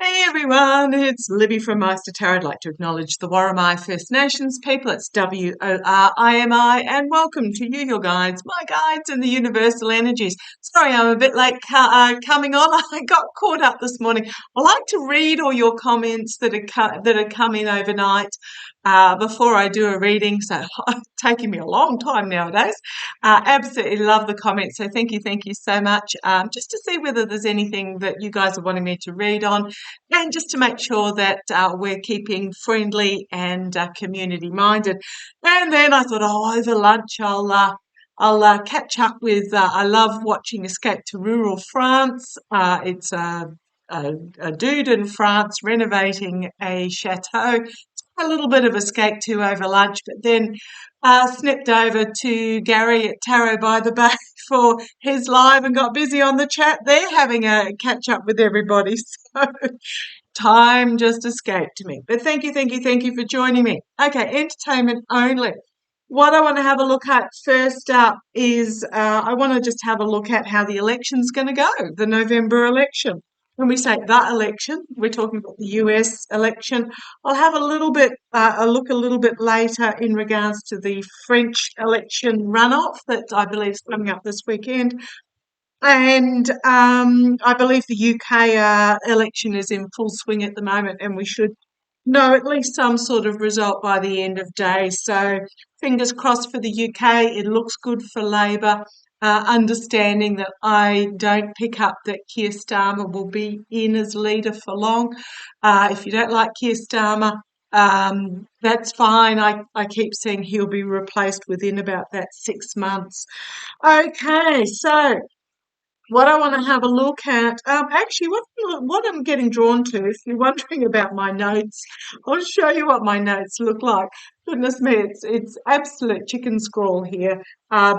Hey everyone, it's Libby from maighstirtarot. I'd like to acknowledge the Worimi First Nations people. It's WORIMI, and welcome to you, your guides, my guides in the universal energies. Sorry, I'm a bit late coming on. I got caught up this morning. I like to read all your comments that are coming overnight before I do a reading, so it's taking me a long time nowadays. Absolutely love the comments, so thank you so much. Just to see whether there's anything that you guys are wanting me to read on, and just to make sure that we're keeping friendly and community minded. And then I thought, over lunch I'll catch up with. I love watching Escape to Rural France. It's a dude in France renovating a chateau. A little bit of Escape to over lunch, but then snipped over to Gary at Tarot by the Bay for his live and got busy on the chat there, having a catch up with everybody. So time just escaped me. But thank you for joining me. Okay, entertainment only. What I want to have a look at first up is I want to just have a look at how the election's going to go, the November election. When we say the election, we're talking about the US election. I'll have a look a little bit later in regards to the French election runoff that I believe is coming up this weekend. And I believe the UK election is in full swing at the moment, and we should know at least some sort of result by the end of day. So fingers crossed for the UK. It looks good for Labor. Understanding that I don't pick up that Keir Starmer will be in as leader for long. If you don't like Keir Starmer, that's fine. I keep saying he'll be replaced within about that 6 months. Okay, so what I want to have a look at, actually, what I'm getting drawn to, if you're wondering about my notes, I'll show you what my notes look like. Goodness me, it's absolute chicken scrawl here.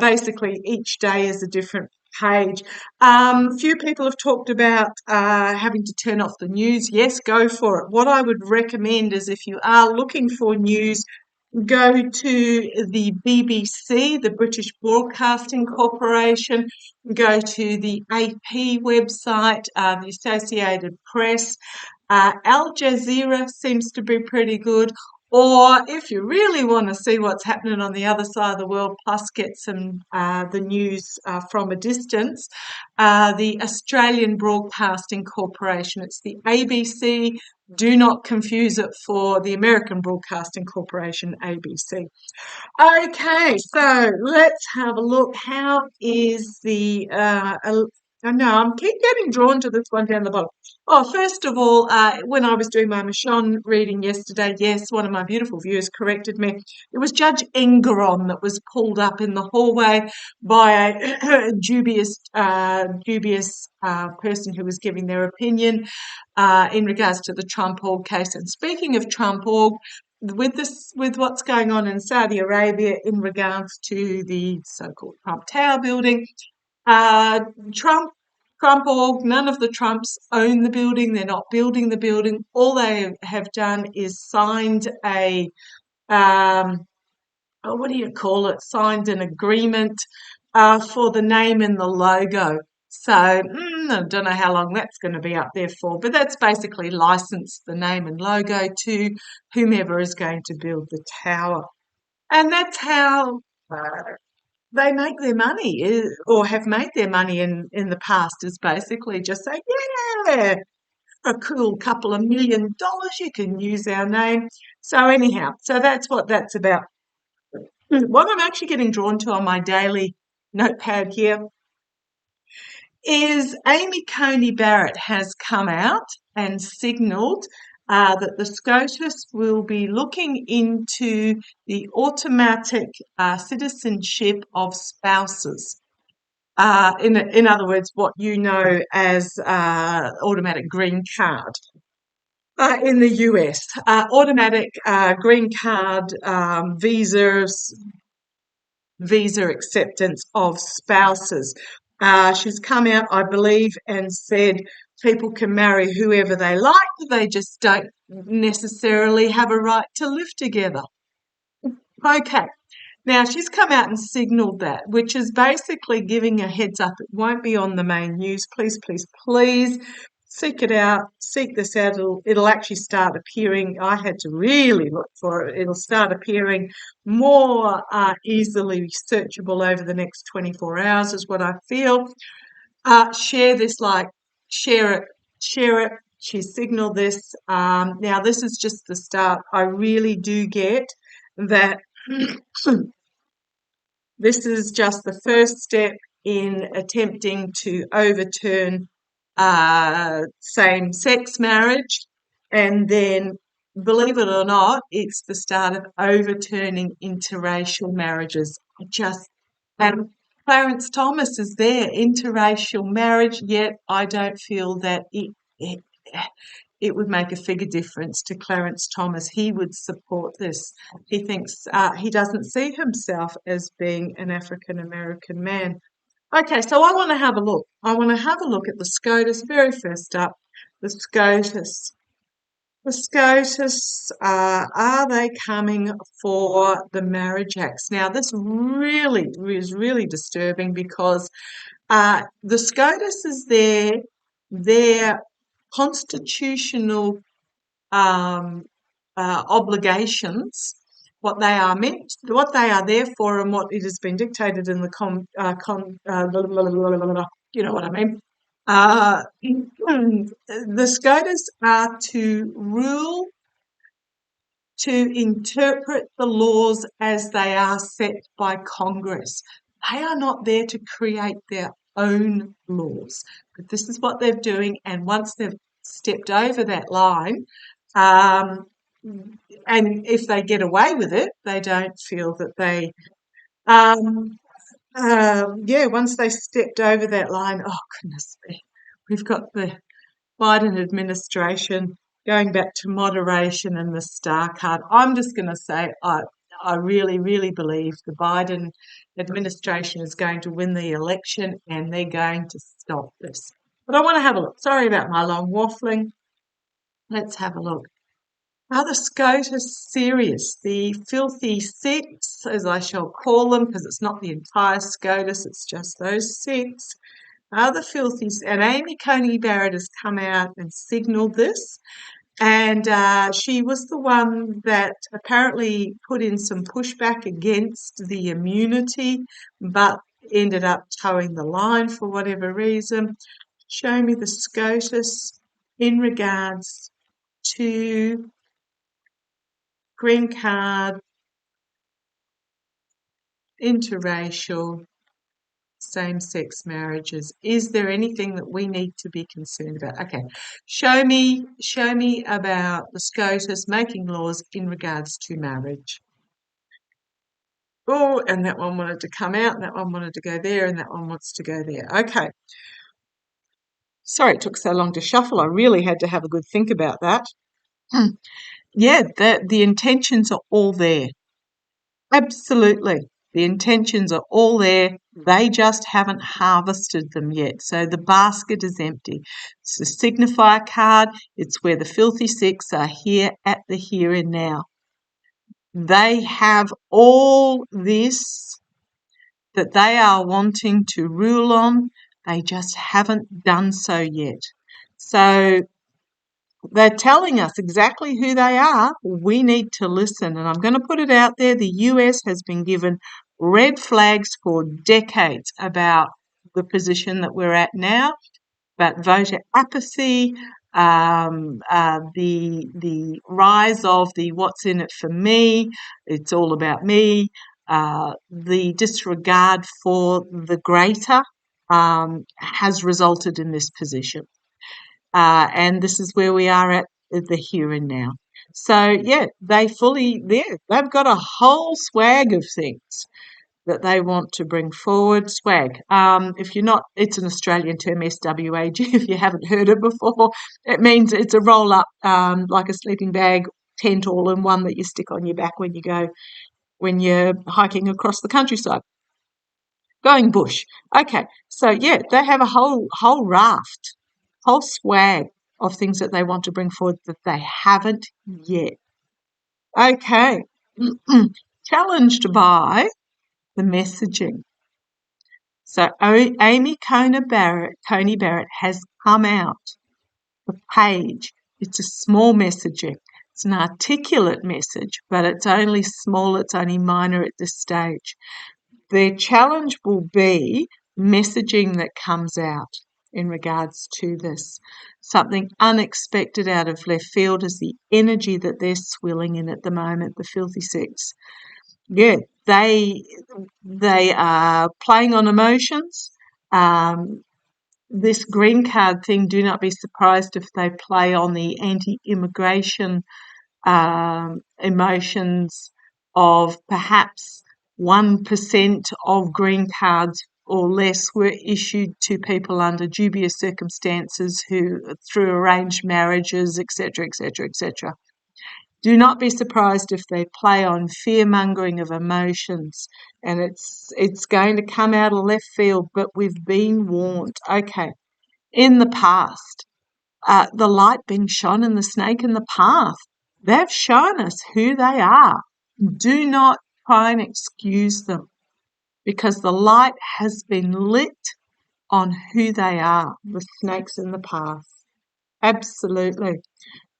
Basically, each day is a different page. Few people have talked about having to turn off the news. Yes, go for it. What I would recommend is if you are looking for news, go to the BBC, the British Broadcasting Corporation, go to the AP website, the Associated Press. Al Jazeera seems to be pretty good. Or if you really want to see what's happening on the other side of the world, plus get some the news from a distance, the Australian Broadcasting Corporation. It's the ABC. Do not confuse it for the American Broadcasting Corporation, ABC. Okay, so let's have a look. How is the I know I keep getting drawn to this one down the bottom. Oh, first of all, when I was doing my Michonne reading yesterday, yes, one of my beautiful viewers corrected me. It was Judge Engeron that was pulled up in the hallway by a dubious person who was giving their opinion in regards to the Trump Org case. And speaking of Trump Org, with what's going on in Saudi Arabia in regards to the so-called Trump Tower building, Trump Org, none of the Trumps own the building. They're not building the building. All they have done is signed what do you call it? Signed an agreement for the name and the logo. So I don't know how long that's going to be up there for, but that's basically licensed the name and logo to whomever is going to build the tower. And that's how they make their money, or have made their money in the past, is basically just say, yeah, a cool couple of $1 million, you can use our name. So anyhow, so that's what that's about. What I'm actually getting drawn to on my daily notepad here is Amy Coney Barrett has come out and signalled that the SCOTUS will be looking into the automatic citizenship of spouses. In other words, what you know as automatic green card. In the US, automatic green card visa acceptance of spouses. She's come out, I believe, and said people can marry whoever they like, they just don't necessarily have a right to live together. Okay. Now, she's come out and signalled that, which is basically giving a heads up. It won't be on the main news. Please, please, please seek it out, seek this out. It'll actually start appearing. I had to really look for it. It'll start appearing more easily searchable over the next 24 hours is what I feel. Share this, share it, share it. She signaled this. Now, this is just the start. I really do get that this is just the first step in attempting to overturn same-sex marriage, and then, believe it or not, it's the start of overturning interracial marriages. And Clarence Thomas is there, interracial marriage, yet I don't feel that it would make a figure difference to Clarence Thomas. He would support this. He thinks he doesn't see himself as being an African American man. Okay, so I want to have a look. I want to have a look at the SCOTUS. Very first up, the SCOTUS. The SCOTUS, are they coming for the Marriage Acts? Now, this really is really disturbing because the SCOTUS is their constitutional obligations, what they are there for, and what it has been dictated in the you know what I mean. The SCOTUS are to rule, to interpret the laws as they are set by Congress. They are not there to create their own laws, but this is what they're doing. And once they've stepped over that line, and if they get away with it, they don't feel that they, once they stepped over that line, oh goodness me, we've got the Biden administration going back to moderation and the star card. I'm just going to say I really, really believe the Biden administration is going to win the election and they're going to stop this. But I want to have a look. Sorry about my long waffling. Let's have a look. Are the SCOTUS serious? The filthy six, as I shall call them, because it's not the entire SCOTUS, it's just those six. Are the filthy, and Amy Coney Barrett has come out and signalled this, and she was the one that apparently put in some pushback against the immunity, but ended up towing the line for whatever reason. Show me the SCOTUS in regards to green card, interracial, same-sex marriages. Is there anything that we need to be concerned about? Okay, show me about the SCOTUS making laws in regards to marriage. Oh, and that one wanted to come out, and that one wanted to go there, and that one wants to go there. Okay. Sorry it took so long to shuffle. I really had to have a good think about that. Yeah, the intentions are all there. Absolutely. The intentions are all there. They just haven't harvested them yet. So the basket is empty. It's the signifier card. It's where the filthy six are here at the here and now. They have all this that they are wanting to rule on. They just haven't done so yet. So they're telling us exactly who they are. We need to listen. And I'm going to put it out there. The US has been given red flags for decades about the position that we're at now, about voter apathy, the rise of the what's in it for me, it's all about me, the disregard for the greater has resulted in this position. And this is where we are at the here and now. So, yeah, they've got a whole swag of things that they want to bring forward. Swag. If you're not, it's an Australian term, SWAG, if you haven't heard it before. It means it's a roll-up, like a sleeping bag, tent all in one that you stick on your back when you're hiking across the countryside. Going bush. Okay, so, yeah, they have a whole raft, whole swag of things that they want to bring forward that they haven't yet. Okay. Challenged by the messaging. So Amy Coney Barrett has come out the page. It's a small messaging. It's an articulate message, but it's only small, it's only minor at this stage. Their challenge will be messaging that comes out in regards to this. Something unexpected out of left field is the energy that they're swilling in at the moment, the filthy six. Yeah, they are playing on emotions. This green card thing, do not be surprised if they play on the anti-immigration emotions of perhaps 1% of green cards or less were issued to people under dubious circumstances who, through arranged marriages, etc., etc., etc. Do not be surprised if they play on fear-mongering of emotions, and it's going to come out of left field, but we've been warned. Okay, in the past, the light being shone and the snake in the path, they've shown us who they are. Do not try and excuse them, because the light has been lit on who they are, the snakes in the path. Absolutely.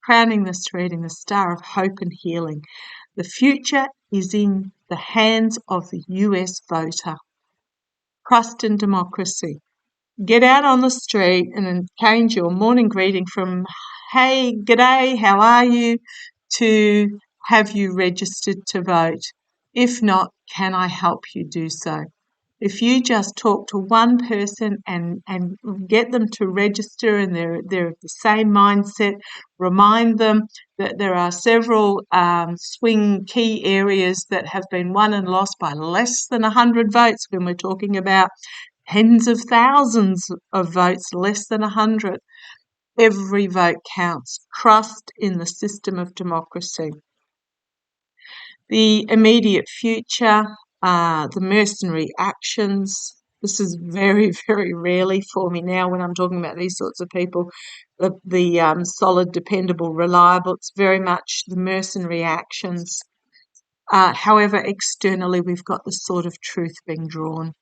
Crowning this reading, the star of hope and healing. The future is in the hands of the US voter. Trust in democracy. Get out on the street and change your morning greeting from, hey, g'day, how are you, to have you registered to vote? If not, can I help you do so? If you just talk to one person and get them to register and they're of the same mindset, remind them that there are several swing key areas that have been won and lost by less than 100 votes when we're talking about tens of thousands of votes, less than 100. Every vote counts. Trust in the system of democracy. The immediate future, the mercenary actions. This is very, very rarely for me now when I'm talking about these sorts of people. The solid, dependable, reliable. It's very much the mercenary actions. However, externally, we've got the sword of truth being drawn.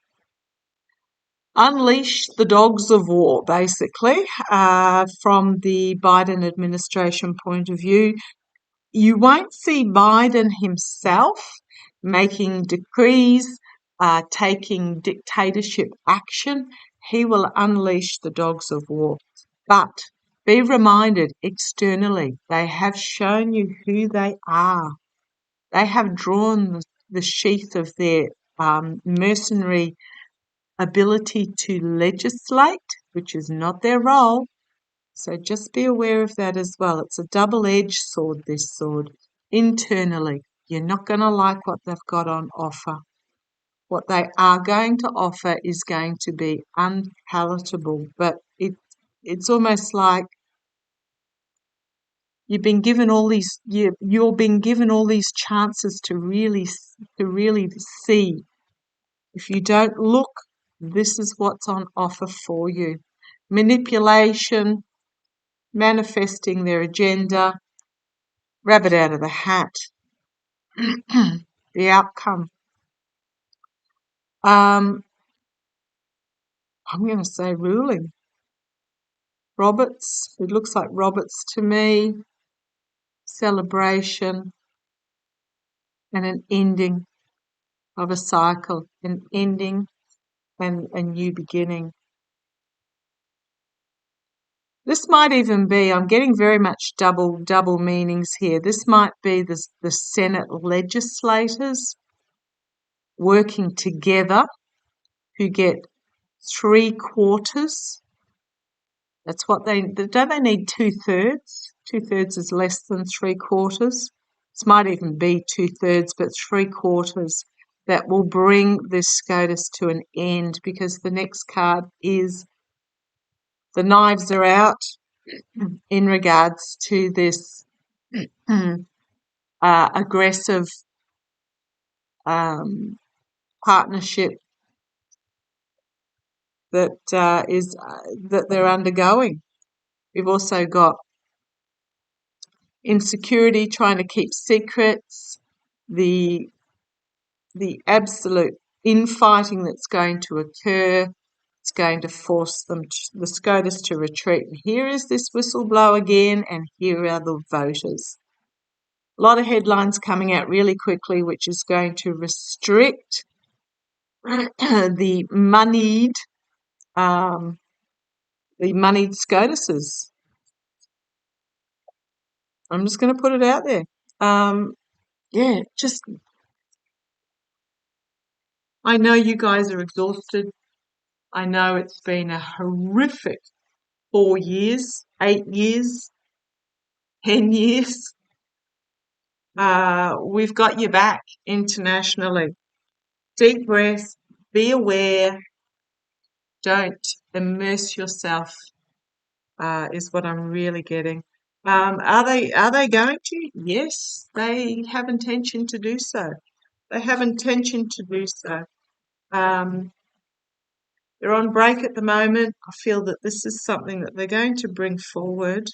Unleash the dogs of war, basically, from the Biden administration point of view. You won't see Biden himself making decrees, taking dictatorship action. He will unleash the dogs of war. But be reminded, externally, they have shown you who they are. They have drawn the sheath of their mercenary ability to legislate, which is not their role. So just be aware of that as well. It's a double-edged sword, this sword. Internally, you're not going to like what they've got on offer. What they are going to offer is going to be unpalatable, but it's almost like you've been given all these you're being given all these chances to really see. If you don't look, this is what's on offer for you. Manipulation, manifesting their agenda, rabbit out of the hat. The outcome. I'm going to say ruling. Roberts, it looks like Roberts to me. Celebration and an ending of a cycle, an ending and a new beginning. This might even be, I'm getting very much double meanings here. This might be the Senate legislators working together who get 3/4. That's what don't they need 2/3? 2/3 is less than 3/4. This might even be 2/3, but 3/4 that will bring this SCOTUS to an end, because the next card is the knives are out in regards to this aggressive partnership that they're undergoing. We've also got insecurity, trying to keep secrets, the absolute infighting that's going to occur. It's going to force them, the SCOTUS, to retreat. And here is this whistleblower again, and here are the voters. A lot of headlines coming out really quickly, which is going to restrict the moneyed SCOTUses. I'm just going to put it out there. I know you guys are exhausted. I know it's been a horrific 4 years, 8 years, 10 years. We've got you back internationally. Deep breath, be aware, don't immerse yourself, is what I'm really getting. Are they going to? Yes, they have intention to do so. They have intention to do so. They're on break at the moment. I feel that this is something that they're going to bring forward.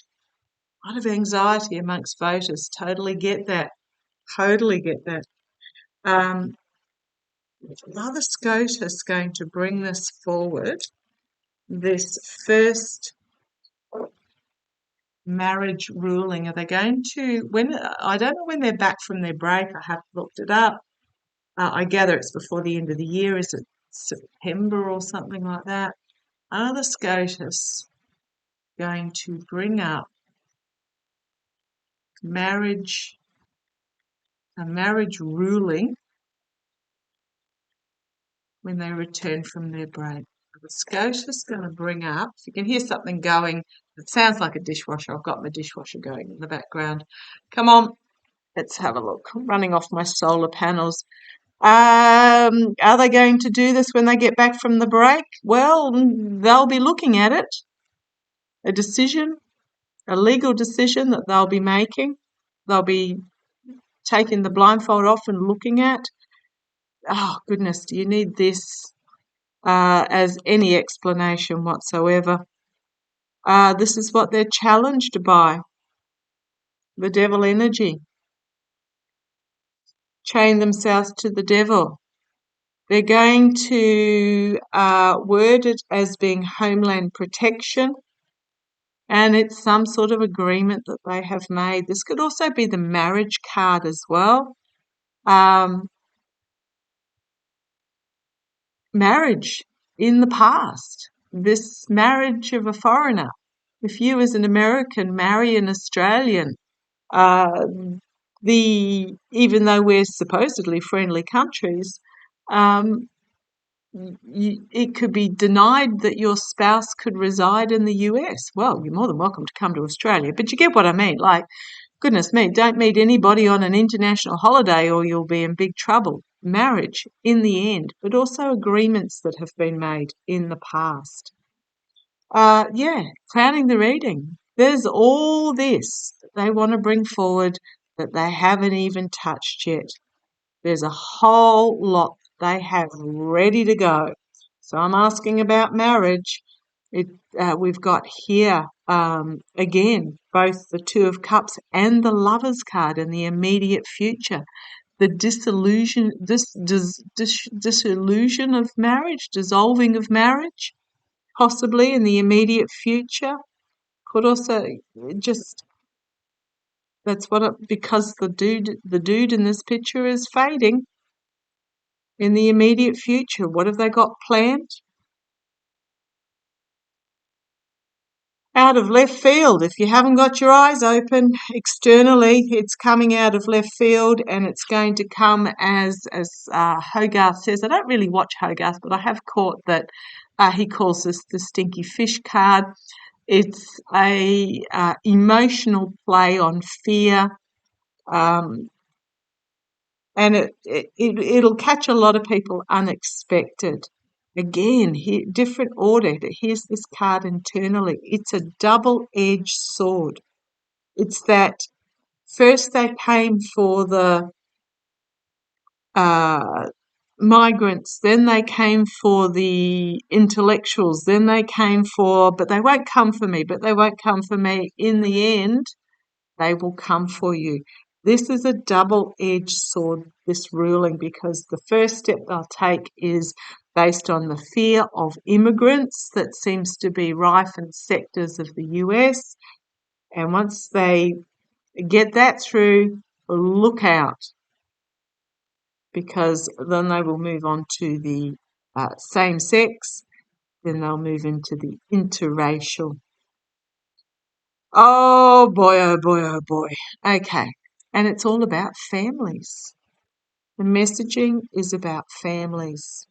A lot of anxiety amongst voters. Totally get that. Totally get that. Another SCOTUS going to bring this forward, this first marriage ruling. Are they going to, I don't know when they're back from their break. I haven't looked it up. I gather it's before the end of the year. Is it September or something like that? Are the SCOTUS going to bring up a marriage ruling when they return from their break? The SCOTUS going to bring up, if you can hear something going, it sounds like a dishwasher. I've got my dishwasher going in the background. Come on, let's have a look. I'm running off my solar panels. Are they going to do this when they get back from the break? Well, they'll be looking at it. A decision, a legal decision that they'll be making. They'll be taking the blindfold off and looking at. Oh, goodness, do you need this as any explanation whatsoever? This is what they're challenged by. The devil energy. Chain themselves to the devil. They're going to word it as being homeland protection, and it's some sort of agreement that they have made. This could also be the marriage card as well. Marriage in the past, this marriage of a foreigner. If you as an American marry an Australian, even though we're supposedly friendly countries, it could be denied that your spouse could reside in the US. Well, you're more than welcome to come to Australia, but you get what I mean. Like, goodness me, don't meet anybody on an international holiday or you'll be in big trouble. Marriage in the end, but also agreements that have been made in the past. Crowning the reading. There's all this that they want to bring forward that they haven't even touched yet. There's a whole lot they have ready to go. So I'm asking about marriage. We've got here, again, both the Two of Cups and the Lovers card in the immediate future. The dissolution of marriage, dissolving of marriage, possibly in the immediate future. Could also because the dude in this picture is fading. In the immediate future, what have they got planned? Out of left field. If you haven't got your eyes open externally, it's coming out of left field, and it's going to come as Hogarth says. I don't really watch Hogarth, but I have caught that he calls this the stinky fish card. It's a emotional play on fear, and it'll catch a lot of people unexpected. Again, different order. Here's this card internally. It's a double-edged sword. It's that first they came for the migrants, then they came for the intellectuals, then they came but they won't come for me, but they won't come for me. In the end, they will come for you. This is a double-edged sword, this ruling, because the first step they'll take is based on the fear of immigrants that seems to be rife in sectors of the US. And once they get that through, look out, because then they will move on to the same sex, then they'll move into the interracial. Oh boy, oh boy, oh boy. Okay. And it's all about families. The messaging is about families.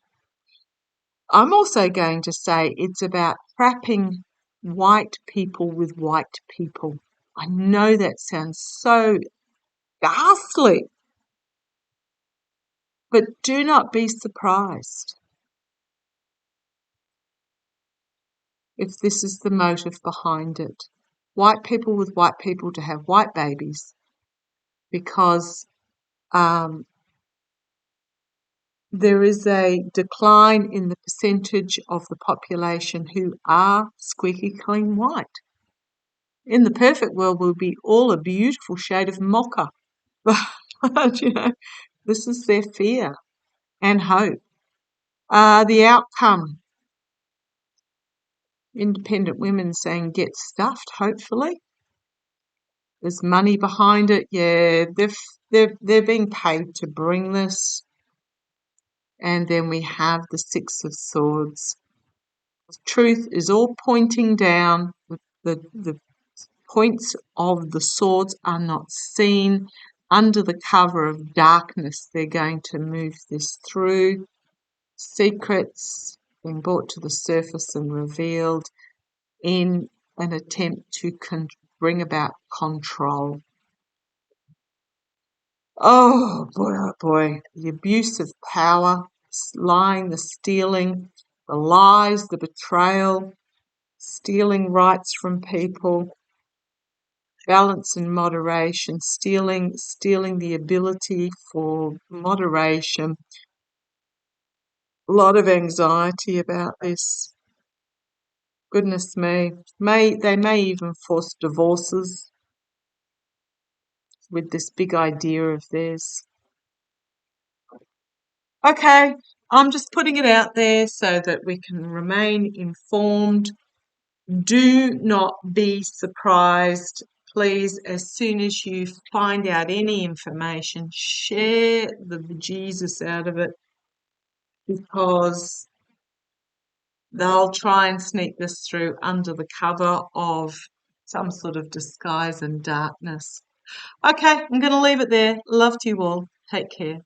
I'm also going to say it's about trapping white people with white people. I know that sounds so ghastly, but do not be surprised if this is the motive behind it. White people with white people to have white babies because there is a decline in the percentage of the population who are squeaky clean white. In the perfect world, we'll be all a beautiful shade of mocha. But, this is their fear and hope. The outcome, independent women saying get stuffed, hopefully. There's money behind it. Yeah, they're being paid to bring this. And then we have the Six of Swords. The truth is all pointing down. The points of the swords are not seen. Under the cover of darkness, they're going to move this through. Secrets being brought to the surface and revealed in an attempt to bring about control. Oh boy, the abuse of power, lying, the stealing, the lies, the betrayal, stealing rights from people, balance and moderation, stealing the ability for moderation. A lot of anxiety about this. Goodness me. They may even force divorces with this big idea of theirs. Okay, I'm just putting it out there so that we can remain informed. Do not be surprised. Please, as soon as you find out any information, share the bejesus out of it, because they'll try and sneak this through under the cover of some sort of disguise and darkness. Okay, I'm going to leave it there. Love to you all. Take care.